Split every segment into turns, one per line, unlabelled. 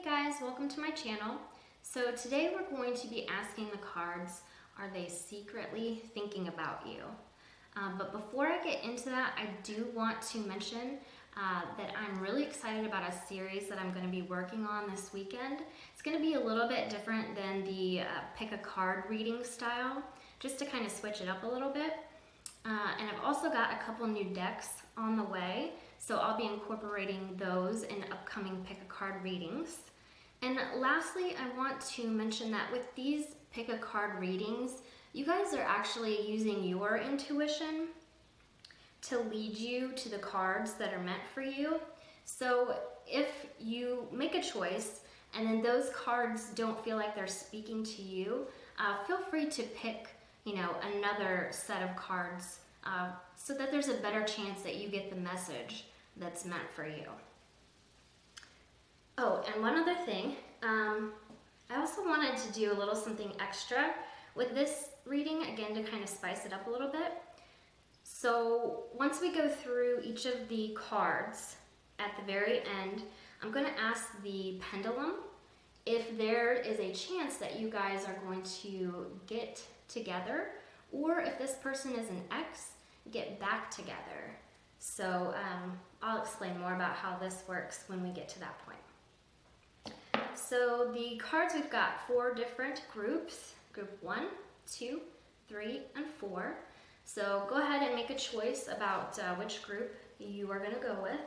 guys, welcome to my channel. So today we're going to be asking the cards, are they secretly thinking about you? But before I get into that, I do want to mention that I'm really excited about a series that I'm going to be working on this weekend. It's going to be a little bit different than the pick a card reading style, just to kind of switch it up a little bit. And I've also got a couple new decks on the way, so I'll be incorporating those in upcoming pick a card readings. And lastly, I want to mention that with these pick a card readings, you guys are actually using your intuition to lead you to the cards that are meant for you. So if you make a choice and then those cards don't feel like they're speaking to you, feel free to pick another set of cards so that there's a better chance that you get the message that's meant for you. Oh, and one other thing, I also wanted to do a little something extra with this reading, again, to kind of spice it up a little bit. So once we go through each of the cards at the very end, I'm going to ask the pendulum if there is a chance that you guys are going to get together, or if this person is an ex, get back together. So I'll explain more about how this works when we get to that point. So the cards, we've got 4 different groups, group 1, 2, 3, and 4. So go ahead and make a choice about which group you are going to go with.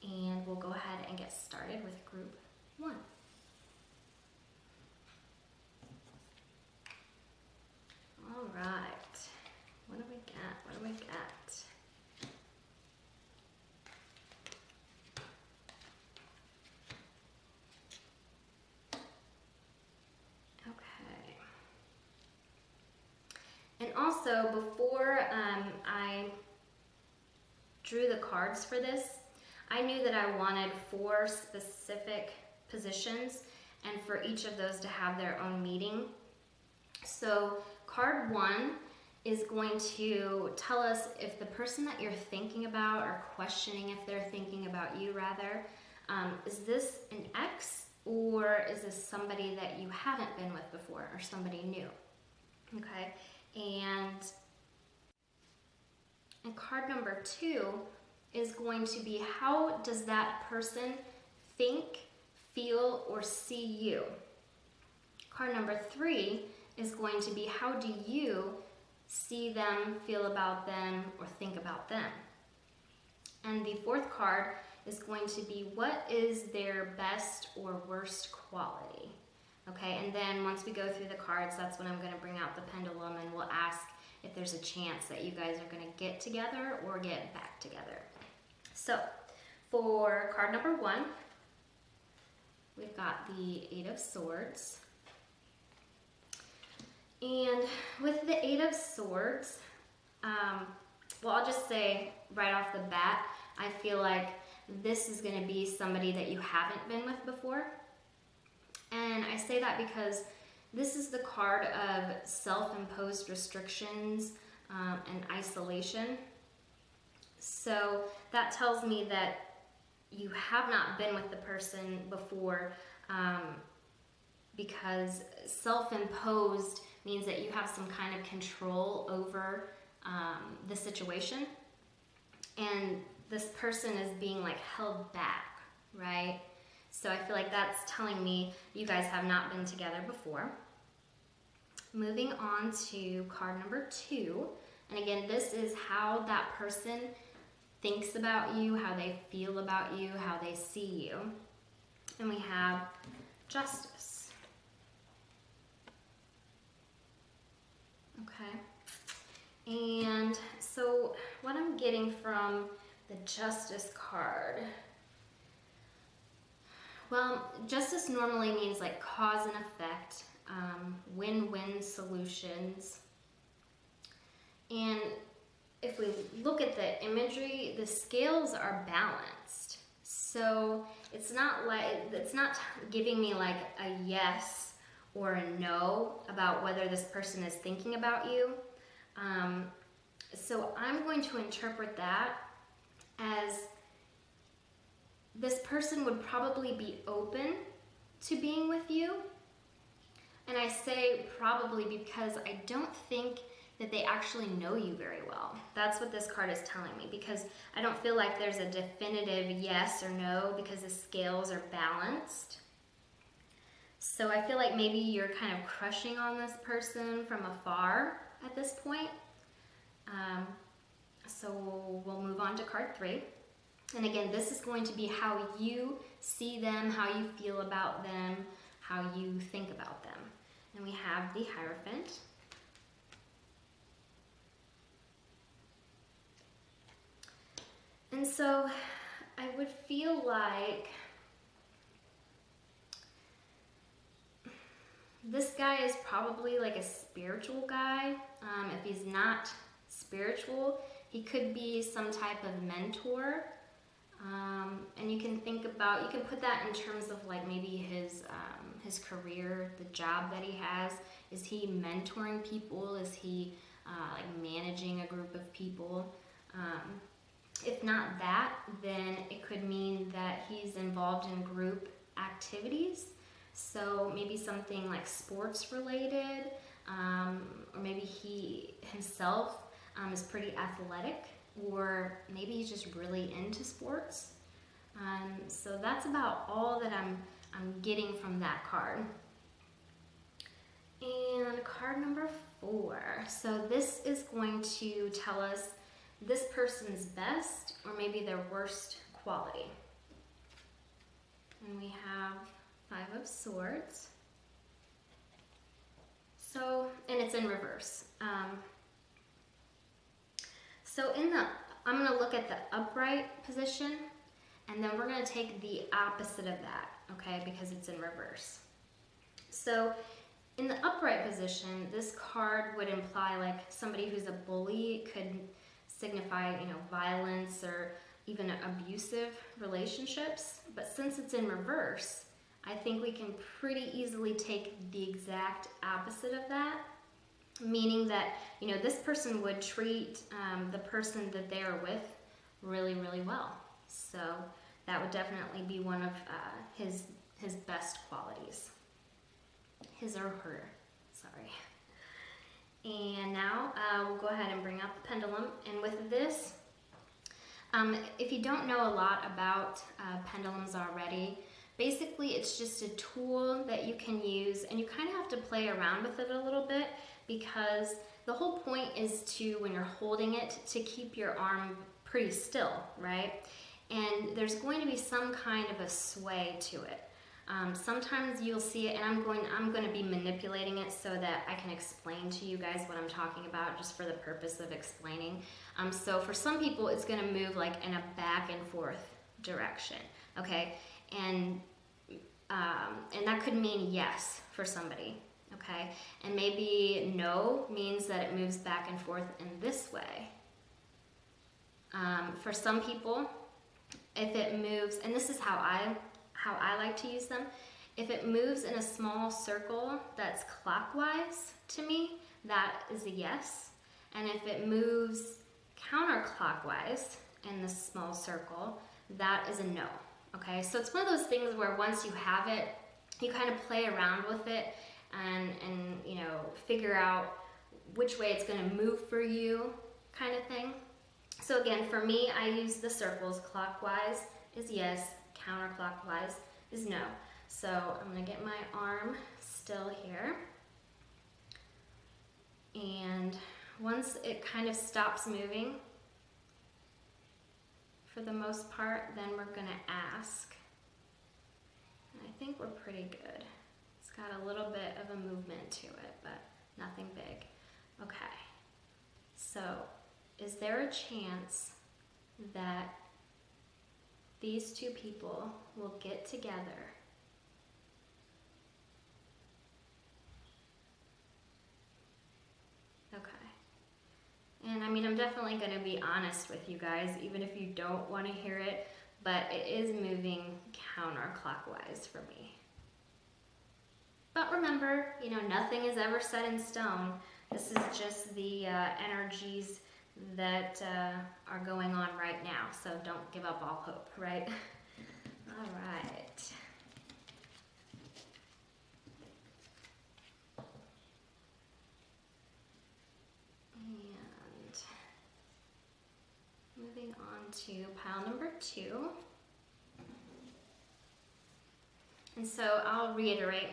And we'll go ahead and get started with group 1. All right, what do we got? What do we got? Okay. And also, before I drew the cards for this, I knew that I wanted 4 specific positions and for each of those to have their own meaning. So card 1 is going to tell us if the person that you're thinking about, or questioning if they're thinking about you rather, is this an ex, or is this somebody that you haven't been with before, or somebody new? Okay, and card number 2 is going to be, how does that person think, feel, or see you? Card number 3 is going to be, how do you see them, feel about them, or think about them? And the 4th card is going to be, what is their best or worst quality? Okay, and then once we go through the cards, that's when I'm going to bring out the pendulum and we'll ask if there's a chance that you guys are going to get together or get back together. So for card number 1, we've got the 8 of Swords. And with the 8 of Swords, well, I'll just say right off the bat, I feel like this is going to be somebody that you haven't been with before. And I say that because this is the card of self-imposed restrictions and isolation. So that tells me that you have not been with the person before, because self-imposed means that you have some kind of control over the situation, and this person is being like held back, right? So I feel like that's telling me you guys have not been together before. Moving on to card number 2, and again, this is how that person thinks about you, how they feel about you, how they see you. And we have Justice. Okay, and so what I'm getting from the Justice card, well, justice normally means like cause and effect, win-win solutions. And if we look at the imagery, the scales are balanced. So it's not giving me like a yes or a no about whether this person is thinking about you. So I'm going to interpret that as this person would probably be open to being with you. And I say probably because I don't think that they actually know you very well. That's what this card is telling me, because I don't feel like there's a definitive yes or no because the scales are balanced. So I feel like maybe you're kind of crushing on this person from afar at this point. So we'll move on to card 3. And again, this is going to be how you see them, how you feel about them, how you think about them. And we have the Hierophant. And so I would feel like this guy is probably like a spiritual guy. If he's not spiritual, he could be some type of mentor. And you can think about, you can put that in terms of like maybe his career, the job that he has. Is he mentoring people? Is he like managing a group of people? If not that, then it could mean that he's involved in group activities. So maybe something like sports related, or maybe he himself is pretty athletic, or maybe he's just really into sports. So that's about all that I'm getting from that card. And card number 4. So this is going to tell us this person's best or maybe their worst quality. And we have 5 of Swords. So, and it's in reverse. So I'm going to look at the upright position, and then we're going to take the opposite of that, okay, because it's in reverse. So in the upright position, this card would imply like somebody who's a bully. It could signify, violence or even abusive relationships. But since it's in reverse, I think we can pretty easily take the exact opposite of that, meaning that, this person would treat the person that they are with really, really well. So that would definitely be one of his best qualities. His or her, sorry. And now we'll go ahead and bring up the pendulum. And with this, if you don't know a lot about pendulums already, basically it's just a tool that you can use, and you kind of have to play around with it a little bit, because the whole point is to, when you're holding it, to keep your arm pretty still, right? And there's going to be some kind of a sway to it. Sometimes you'll see it, and I'm going to be manipulating it so that I can explain to you guys what I'm talking about, just for the purpose of explaining. So for some people, it's going to move like in a back and forth direction, okay? And that could mean yes for somebody, okay? And maybe no means that it moves back and forth in this way. For some people, if it moves, and this is how I like to use them, if it moves in a small circle that's clockwise to me, that is a yes. And if it moves counterclockwise in this small circle, that is a no. Okay, so it's one of those things where once you have it, you kind of play around with it and figure out which way it's going to move for you, kind of thing. So again, for me, I use the circles. Clockwise is yes, counterclockwise is no. So I'm going to get my arm still here. And once it kind of stops moving, for the most part, then we're going to ask. And I think we're pretty good. It's got a little bit of a movement to it, but nothing big. Okay. So, is there a chance that these two people will get together And I mean, I'm definitely going to be honest with you guys, even if you don't want to hear it, but it is moving counterclockwise for me. But remember, you know, nothing is ever set in stone. This is just the energies that are going on right now, so don't give up all hope, right? to pile number 2. And so I'll reiterate,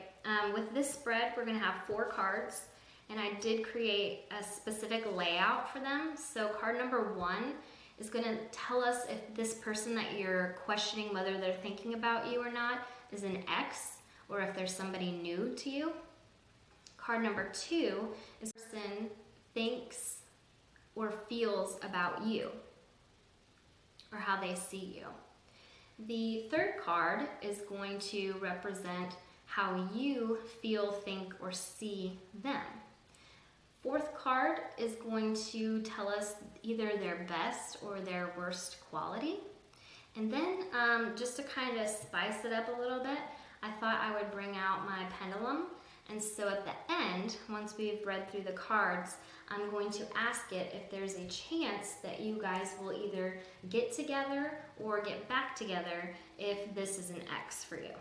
with this spread, we're gonna have 4 cards, and I did create a specific layout for them. So card number 1 is gonna tell us if this person that you're questioning whether they're thinking about you or not is an ex, or if there's somebody new to you. Card number 2 is the person thinks or feels about you, or how they see you. The 3rd card is going to represent how you feel, think, or see them. 4th card is going to tell us either their best or their worst quality. And then just to kind of spice it up a little bit, I thought I would bring out my pendulum. And so at the end, once we've read through the cards, I'm going to ask it if there's a chance that you guys will either get together or get back together if this is an X for you.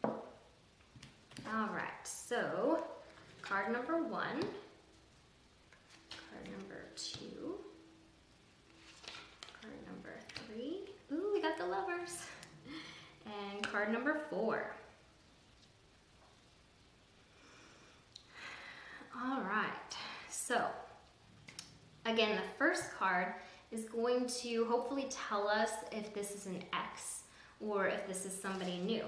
All right, so card number 1, card number 2, card number 3. Ooh, we got the lovers. And card number 4. All right, so again, the first card is going to hopefully tell us if this is an ex or if this is somebody new.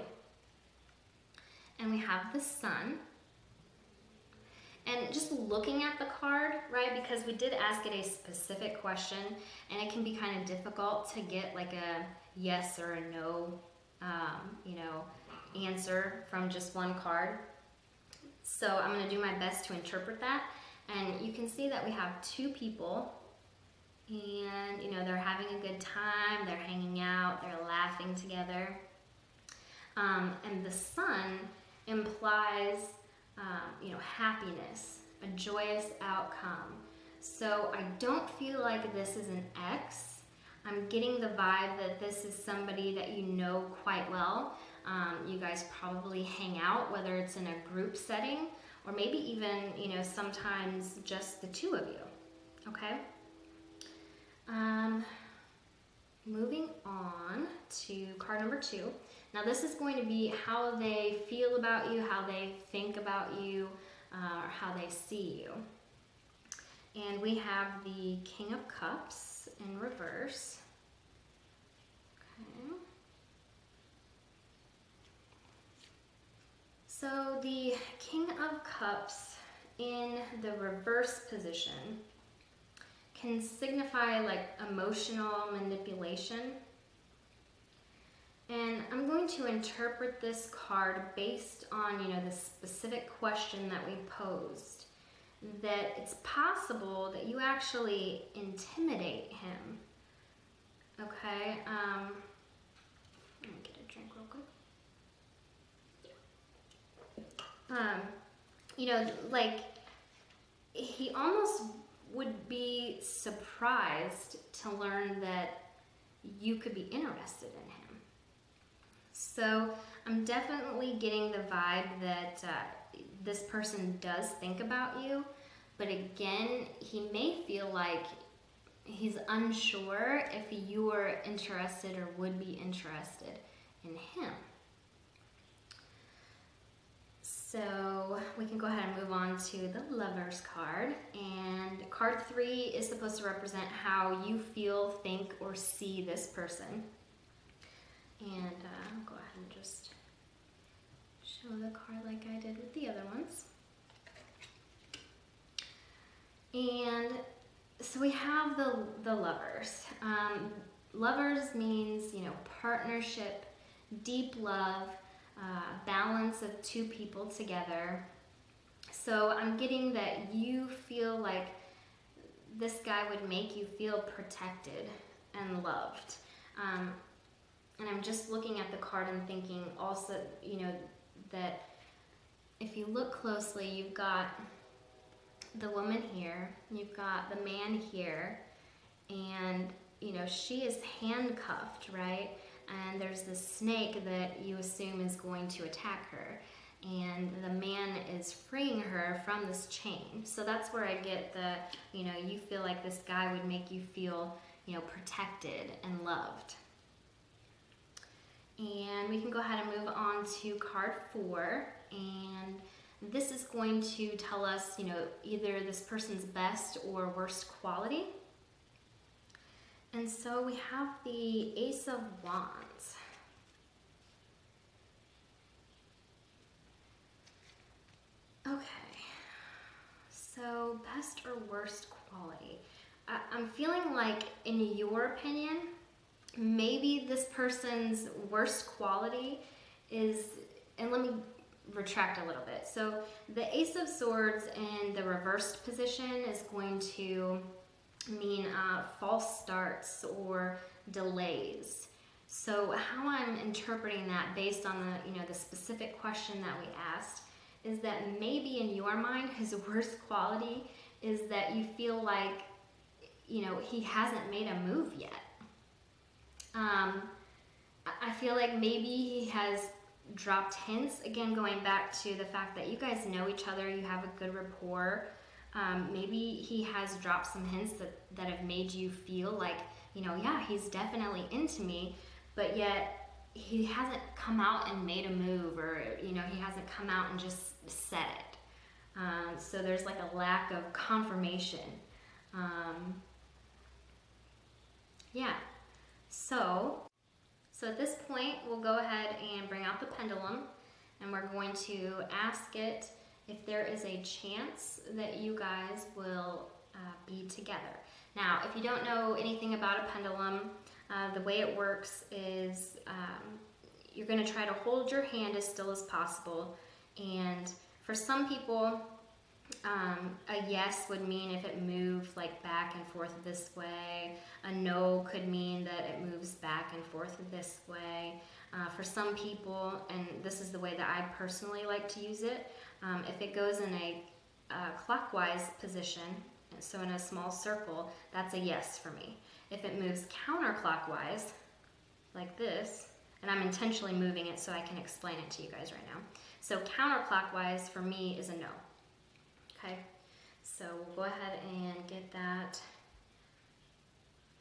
And we have the Sun. And just looking at the card, right, because we did ask it a specific question, and it can be kind of difficult to get like a yes or a no, answer from just one card. So I'm going to do my best to interpret that. And you can see that we have 2 people, and they're having a good time, they're hanging out, they're laughing together. And the Sun implies happiness, a joyous outcome. So I don't feel like this is an X. I'm getting the vibe that this is somebody that you know quite well. You guys probably hang out, whether it's in a group setting or maybe even, sometimes just the 2 of you, okay? Moving on to card number 2. Now this is going to be how they feel about you, how they think about you, or how they see you. And we have the King of Cups in reverse. Okay. So the King of Cups in the reverse position can signify like emotional manipulation. And I'm going to interpret this card based on, the specific question that we posed. That it's possible that you actually intimidate him. Okay, let me get a drink real quick. Like he almost would be surprised to learn that you could be interested in him. So I'm definitely getting the vibe that this person does think about you, but again, he may feel like he's unsure if you are interested or would be interested in him. So we can go ahead and move on to the Lovers card. And card 3 is supposed to represent how you feel, think, or see this person. And I'll go ahead and just show the card like I did with the other ones. And so we have the Lovers. Lovers means, partnership, deep love, balance of 2 people together. So I'm getting that you feel like this guy would make you feel protected and loved. And I'm just looking at the card and thinking also, that if you look closely, you've got the woman here, you've got the man here, and, she is handcuffed, right? And there's this snake that you assume is going to attack her. And the man is freeing her from this chain. So that's where I get the, you feel like this guy would make you feel, protected and loved. And we can go ahead and move on to card 4, and this is going to tell us, either this person's best or worst quality. And so we have the Ace of Wands. Okay, so best or worst quality. I'm feeling like, in your opinion, maybe this person's worst quality is, and let me retract a little bit. So the Ace of Swords in the reversed position is going to mean false starts or delays. So how I'm interpreting that based on the specific question that we asked is that maybe in your mind his worst quality is that you feel like he hasn't made a move yet. I feel like maybe he has dropped hints, again going back to the fact that you guys know each other, you have a good rapport. Maybe he has dropped some hints that have made you feel like, yeah, he's definitely into me, but yet he hasn't come out and made a move, or he hasn't come out and just said it. So there's like a lack of confirmation. Yeah. So at this point, we'll go ahead and bring out the pendulum, and we're going to ask it if there is a chance that you guys will be together. Now, if you don't know anything about a pendulum, the way it works is you're going to try to hold your hand as still as possible. And for some people, a yes would mean if it moved like back and forth this way. A no could mean that it moves back and forth this way. For some people, and this is the way that I personally like to use it, if it goes in a clockwise position, so in a small circle, that's a yes for me. If it moves counterclockwise, like this, and I'm intentionally moving it so I can explain it to you guys right now. So counterclockwise for me is a no. Okay, so we'll go ahead and get that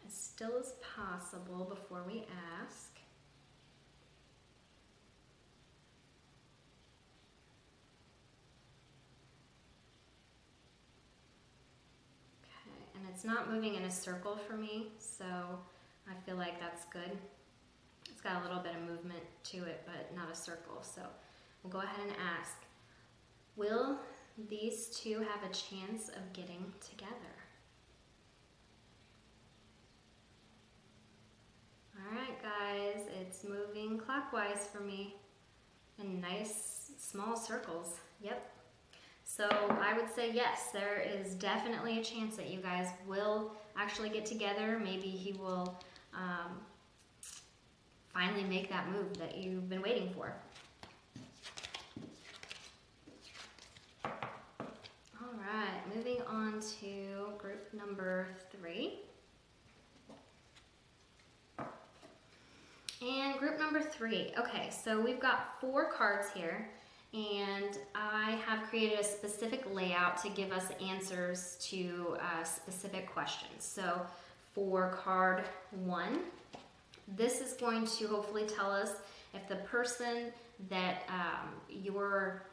as still as possible before we ask. Okay, and it's not moving in a circle for me, so I feel like that's good. It's got a little bit of movement to it, but not a circle. So we'll go ahead and ask, will these two have a chance of getting together? All right, guys, it's moving clockwise for me in nice small circles. Yep. So I would say yes, there is definitely a chance that you guys will actually get together. Maybe he will finally make that move that you've been waiting for. Alright, moving on to group number 3. And group number 3, okay, so we've got 4 cards here, and I have created a specific layout to give us answers to specific questions. So for card 1, this is going to hopefully tell us if the person that you're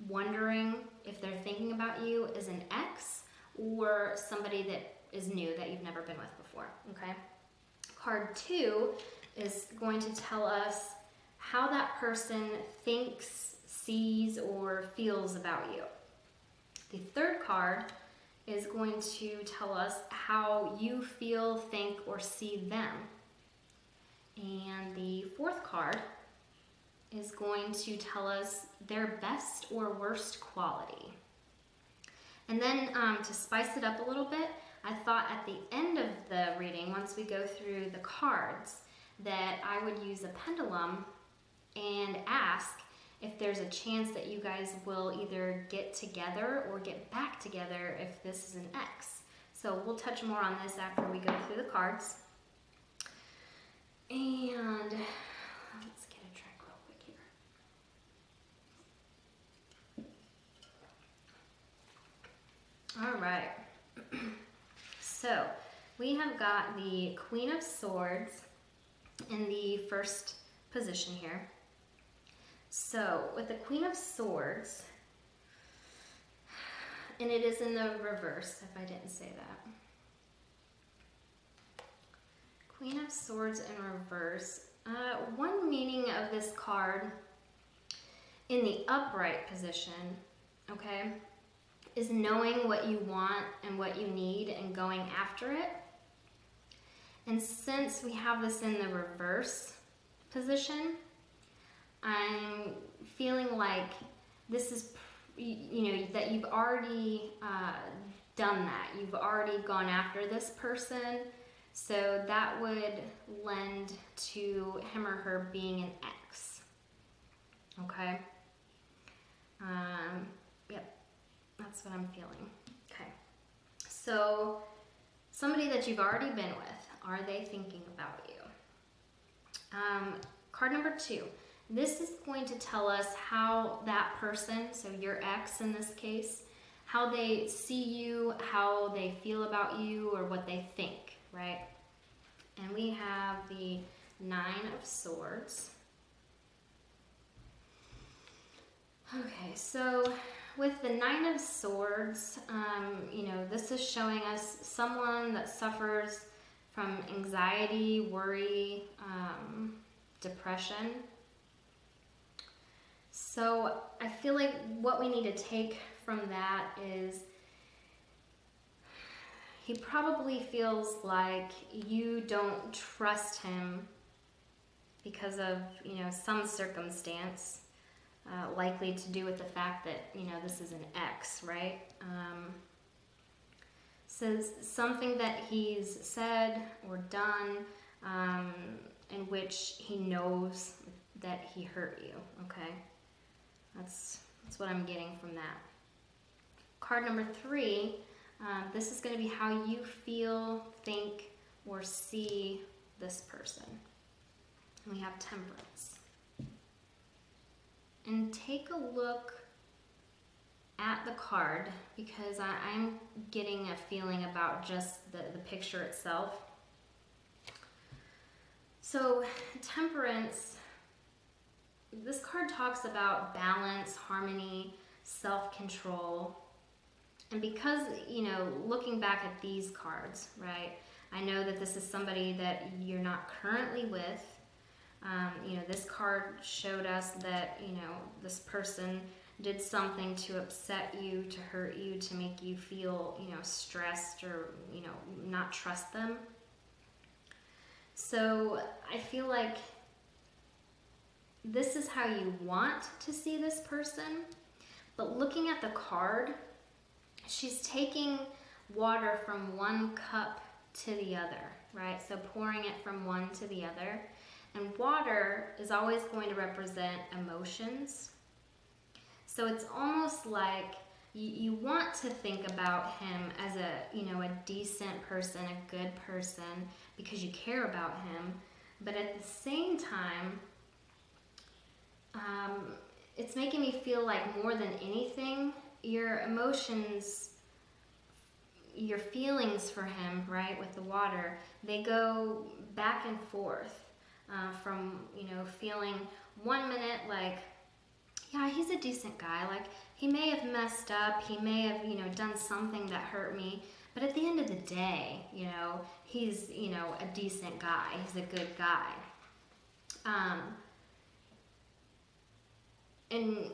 wondering if they're thinking about you is an ex or somebody that is new that you've never been with before, okay? Card 2 is going to tell us how that person thinks, sees, or feels about you. The third card is going to tell us how you feel, think, or see them. And the fourth card is going to tell us their best or worst quality. And then to spice it up a little bit, I thought at the end of the reading, once we go through the cards, that I would use a pendulum and ask if there's a chance that you guys will either get together or get back together if this is an ex. So we'll touch more on this after we go through the cards. And let's get a drink real quick here. All right. So we have got the Queen of Swords in the first position here. So with the Queen of Swords, and it is in the reverse, if I didn't say that. Queen of Swords in reverse. One meaning of this card in the upright position, okay, is knowing what you want and what you need and going after it. And since we have this in the reverse position, I'm feeling like this is, that you've already done that. You've already gone after this person. So that would lend to him or her being an ex. Okay? Yep, that's what I'm feeling. Okay. So somebody that you've already been with, are they thinking about you? Card number 2. This is going to tell us how that person, so your ex in this case, how they see you, how they feel about you, or what they think, right? And we have the 9 of Swords. Okay, so with the 9 of Swords, this is showing us someone that suffers from anxiety, worry, depression. So I feel like what we need to take from that is he probably feels like you don't trust him because of, some circumstance, likely to do with the fact that, this is an ex, right? Says something that he's said or done in which he knows that he hurt you, okay? That's what I'm getting from that. Card number 3, this is going to be how you feel, think, or see this person. And we have Temperance. And take a look at the card because I'm getting a feeling about just the picture itself. So Temperance, this card talks about balance, harmony, self-control. And because, looking back at these cards, right, I know that this is somebody that you're not currently with. This card showed us that, this person did something to upset you, to hurt you, to make you feel, stressed or, not trust them. So I feel like this is how you want to see this person, but looking at the card, she's taking water from one cup to the other, right? So pouring it from one to the other. And water is always going to represent emotions. So it's almost like you want to think about him as a decent person, a good person, because you care about him. But at the same time, it's making me feel like more than anything, your emotions, your feelings for him, right, with the water, they go back and forth from, feeling 1 minute like, yeah, he's a decent guy. Like, he may have messed up. He may have, done something that hurt me. But at the end of the day, he's, a decent guy. He's a good guy. And,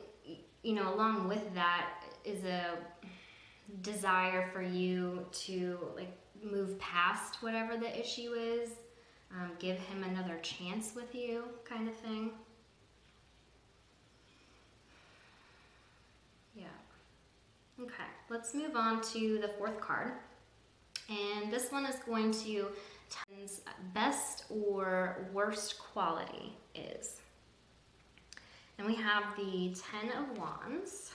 along with that is a desire for you to, move past whatever the issue is, give him another chance with you, kind of thing. Yeah. Okay, let's move on to the 4th card. And this one is going to tell us best or worst quality is. And we have the 10 of Wands.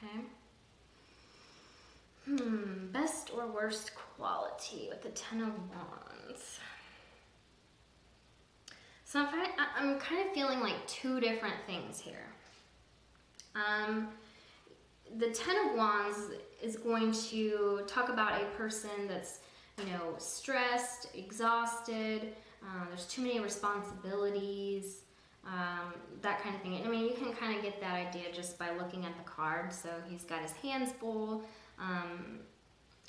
Okay. Best or worst quality with the 10 of Wands. So I'm kind of feeling like 2 different things here. the Ten of Wands is going to talk about a person that's, stressed, exhausted, there's too many responsibilities, that kind of thing. I mean, you can kind of get that idea just by looking at the card. So he's got his hands full, and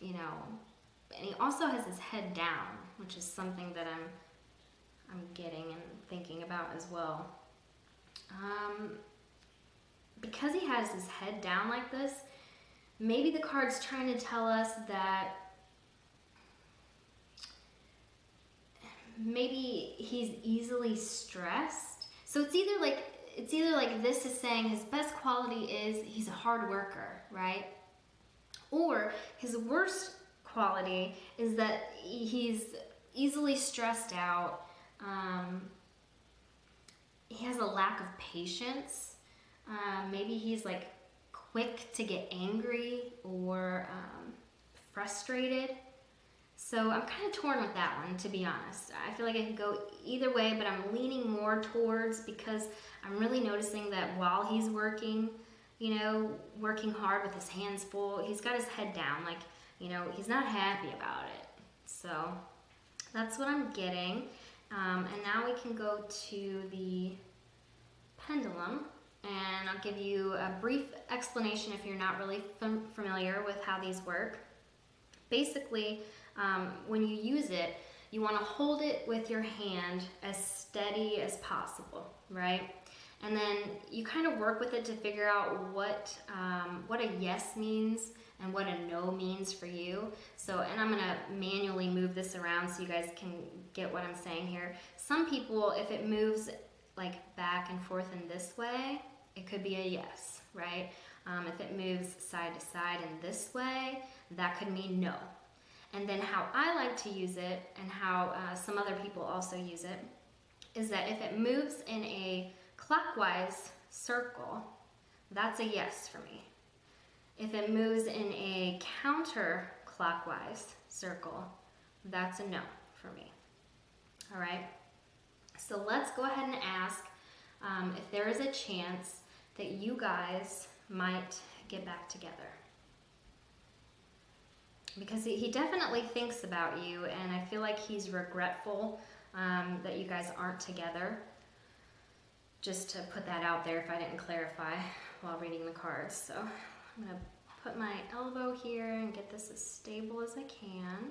he also has his head down, which is something that I'm getting and thinking about as well. Because he has his head down like this, maybe the card's trying to tell us that maybe he's easily stressed. So it's either like this is saying his best quality is he's a hard worker, right? Or his worst quality is that he's easily stressed out. He has a lack of patience. Maybe he's like quick to get angry or frustrated. So I'm kind of torn with that one, to be honest. I feel like I could go either way, but I'm leaning more towards, because I'm really noticing that while he's working, working hard with his hands full, he's got his head down, like, he's not happy about it. So that's what I'm getting. And now we can go to the pendulum, and I'll give you a brief explanation if you're not really familiar with how these work. Basically, when you use it, you want to hold it with your hand as steady as possible, right? And then you kind of work with it to figure out what a yes means and what a no means for you. So, and I'm gonna manually move this around so you guys can get what I'm saying here. Some people, if it moves like back and forth in this way, it could be a yes, right? If it moves side to side in this way, that could mean no. And then how I like to use it, and how some other people also use it, is that if it moves in a clockwise circle, that's a yes for me. If it moves in a counterclockwise circle, that's a no for me. All right? So let's go ahead and ask if there is a chance that you guys might get back together. Because he definitely thinks about you, and I feel like he's regretful that you guys aren't together. Just to put that out there if I didn't clarify while reading the cards. So I'm going to put my elbow here and get this as stable as I can.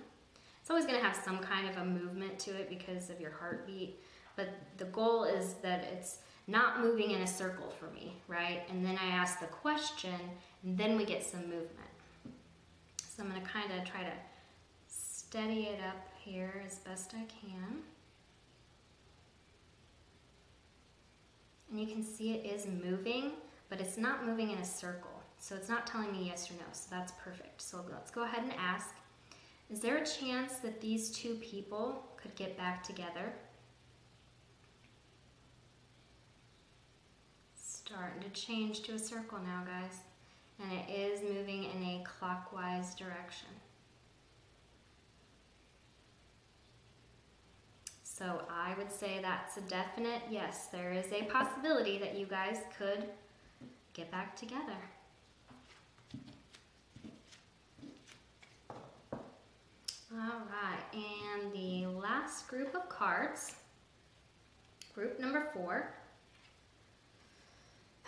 It's always going to have some kind of a movement to it because of your heartbeat, but the goal is that it's not moving in a circle for me, right? And then I ask the question, and then we get some movement. So I'm going to kind of try to steady it up here as best I can. And you can see it is moving, but it's not moving in a circle. So it's not telling me yes or no, so that's perfect. So let's go ahead and ask, is there a chance that these two people could get back together? Starting to change to a circle now, guys. And it is moving in a clockwise direction. So I would say that's a definite yes. There is a possibility that you guys could get back together. All right, and the last group of cards, group number 4.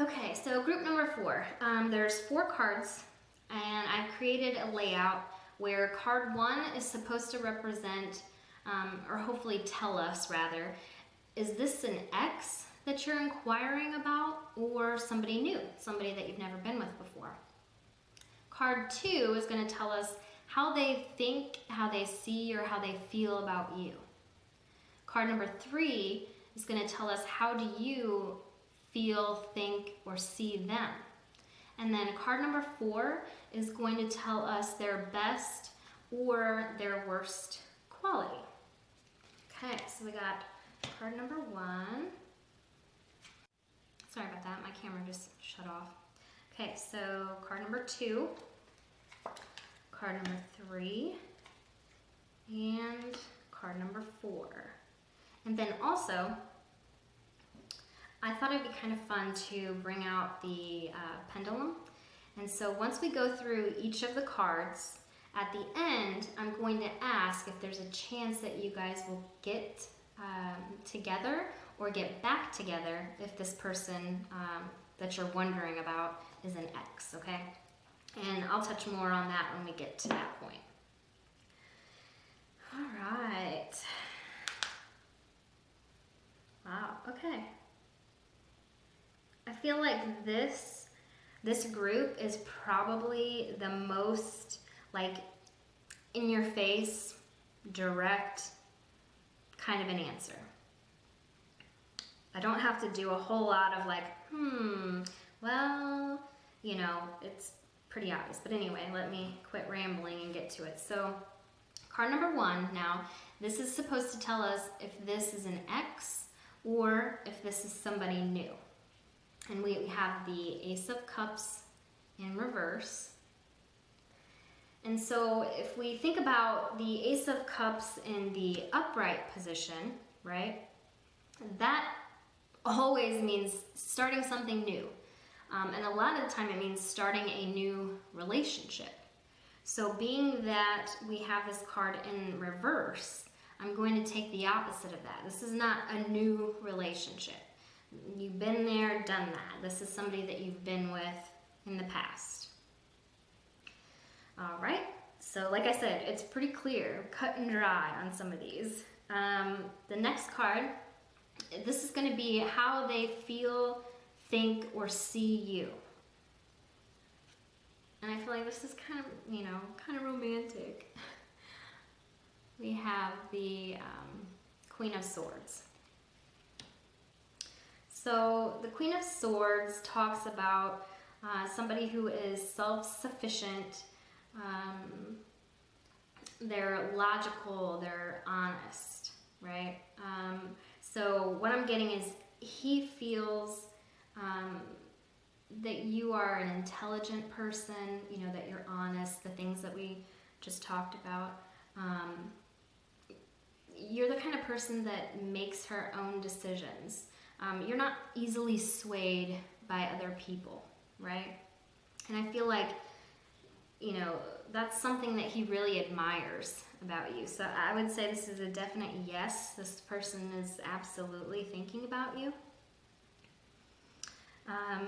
Okay, so group number 4, there's 4 cards, and I've created a layout where card 1 is supposed to represent, or hopefully tell us rather, is this an ex that you're inquiring about, or somebody new, somebody that you've never been with before? Card 2 is going to tell us how they think, how they see, or how they feel about you. Card number 3 is going to tell us how do you feel, think, or see them. And then card number 4 is going to tell us their best or their worst quality. Okay, so we got card number 1. Sorry about that, my camera just shut off. Okay, so card number 2, card number 3, and card number 4. And then also, I thought it'd be kind of fun to bring out the pendulum And so once we go through each of the cards, at the end, I'm going to ask if there's a chance that you guys will get together or get back together if this person that you're wondering about is an ex, okay? And I'll touch more on that when we get to that point. All right. Wow, okay. I feel like this group is probably the most like in your face, direct kind of an answer. I don't have to do a whole lot of like, well, you know, it's pretty obvious. But anyway, let me quit rambling and get to it. So card number 1 now, this is supposed to tell us if this is an ex or if this is somebody new. And we have the Ace of Cups in reverse. And so if we think about the Ace of Cups in the upright position, right, that always means starting something new. And a lot of the time it means starting a new relationship. So being that we have this card in reverse, I'm going to take the opposite of that. This is not a new relationship. You've been there, done that. This is somebody that you've been with in the past. All right, so like I said, it's pretty clear, cut and dry on some of these. The next card, this is going to be how they feel, think, or see you. And I feel like this is kind of, you know, kind of romantic. We have the Queen of Swords. So the Queen of Swords talks about somebody who is self-sufficient, they're logical, they're honest, right? So what I'm getting is he feels that you are an intelligent person, you know, that you're honest, the things that we just talked about. You're the kind of person that makes her own decisions. You're not easily swayed by other people, right? And I feel like, you know, that's something that he really admires about you. So I would say this is a definite yes. This person is absolutely thinking about you.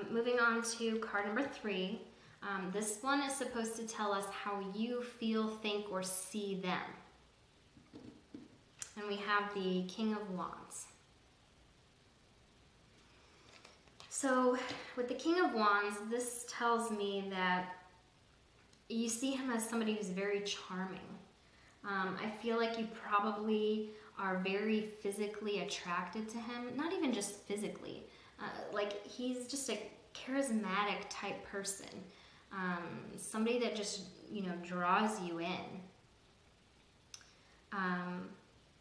Moving on to card number 3. This one is supposed to tell us how you feel, think, or see them. And we have the King of Wands. So with the King of Wands, this tells me that you see him as somebody who's very charming. I feel like you probably are very physically attracted to him, not even just physically. Like he's just a charismatic type person, somebody that just, you know, draws you in.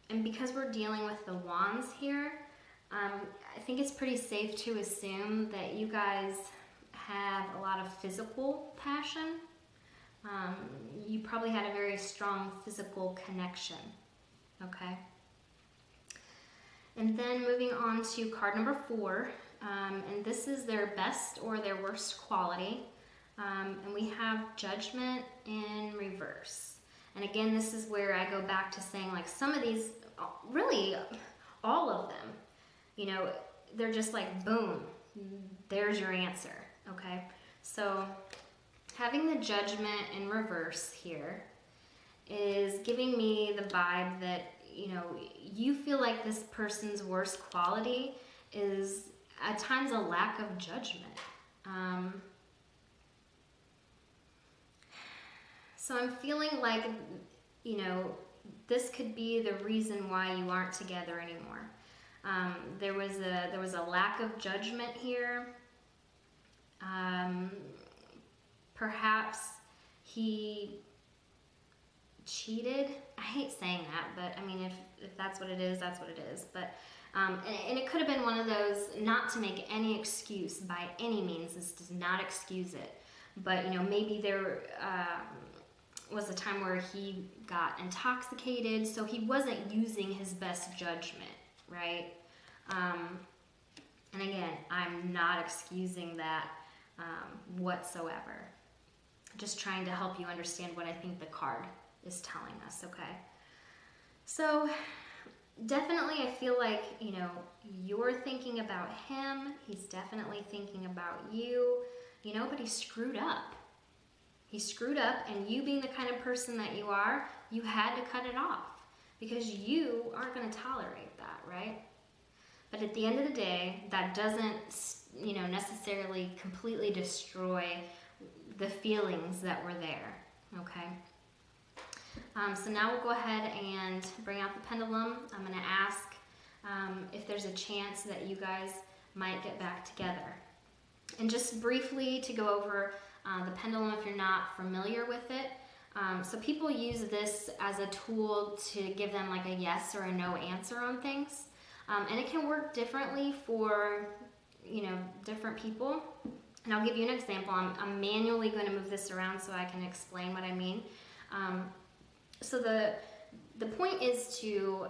And because we're dealing with the wands here, I think it's pretty safe to assume that you guys have a lot of physical passion. You probably had a very strong physical connection, okay? And then moving on to card number 4, and this is their best or their worst quality. And we have Judgment in reverse. And again, this is where I go back to saying, like, some of these, really all of them, you know, they're just like, boom, there's your answer, okay? So having the Judgment in reverse here is giving me the vibe that, you know, you feel like this person's worst quality is at times a lack of judgment. So I'm feeling like, you know, this could be the reason why you aren't together anymore. There was a lack of judgment here. Perhaps he cheated. I hate saying that, but I mean, if that's what it is, that's what it is. But and it could have been one of those, not to make any excuse by any means. This does not excuse it. But, you know, maybe there was a time where he got intoxicated, so he wasn't using his best judgment, right? And again, I'm not excusing that. whatsoever. Just trying to help you understand what I think the card is telling us, okay? So definitely I feel like, you're thinking about him. He's definitely thinking about you, but he screwed up. He screwed up, and you being the kind of person that you are, you had to cut it off because you aren't going to tolerate that, right? But at the end of the day, that doesn't, necessarily completely destroy the feelings that were there, okay? So now we'll go ahead and bring out the pendulum. I'm going to ask if there's a chance that you guys might get back together. And just briefly to go over the pendulum if you're not familiar with it. So people use this as a tool to give them like a yes or a no answer on things. And it can work differently for, different people. And I'll give you an example. I'm manually going to move this around so I can explain what I mean. So the point is to,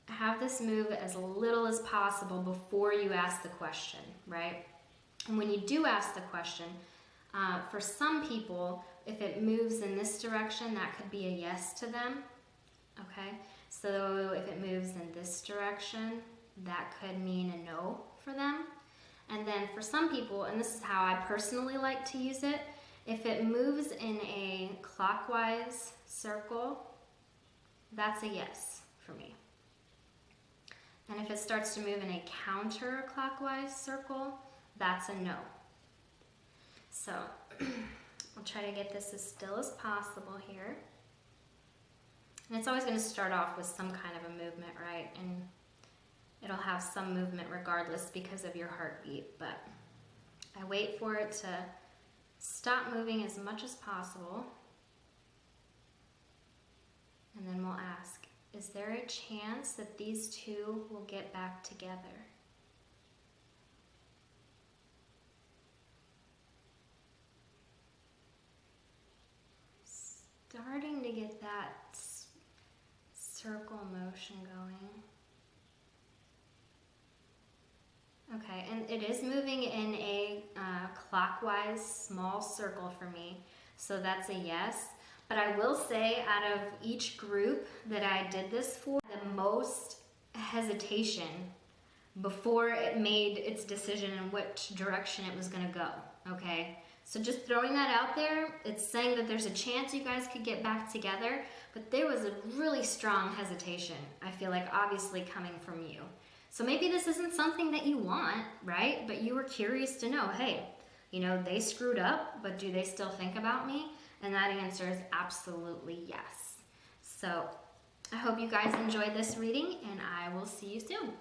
have this move as little as possible before you ask the question, right? And when you do ask the question, for some people, if it moves in this direction, that could be a yes to them, okay? So if it moves in this direction, that could mean a no for them. And then for some people, and this is how I personally like to use it, if it moves in a clockwise circle, that's a yes for me. And if it starts to move in a counterclockwise circle, that's a no. So I'll try to get this as still as possible here. And it's always going to start off with some kind of a movement, right? And it'll have some movement regardless because of your heartbeat. But I wait for it to stop moving as much as possible. And then we'll ask, is there a chance that these two will get back together? Starting to get that circle motion going. Okay, and it is moving in a clockwise small circle for me, so that's a yes. But I will say, out of each group that I did this for, the most hesitation before it made its decision in which direction it was going to go, okay? So just throwing that out there, it's saying that there's a chance you guys could get back together, but there was a really strong hesitation, I feel like, obviously coming from you. So maybe this isn't something that you want, right? But you were curious to know, hey, they screwed up, but do they still think about me? And that answer is absolutely yes. So I hope you guys enjoyed this reading, and I will see you soon.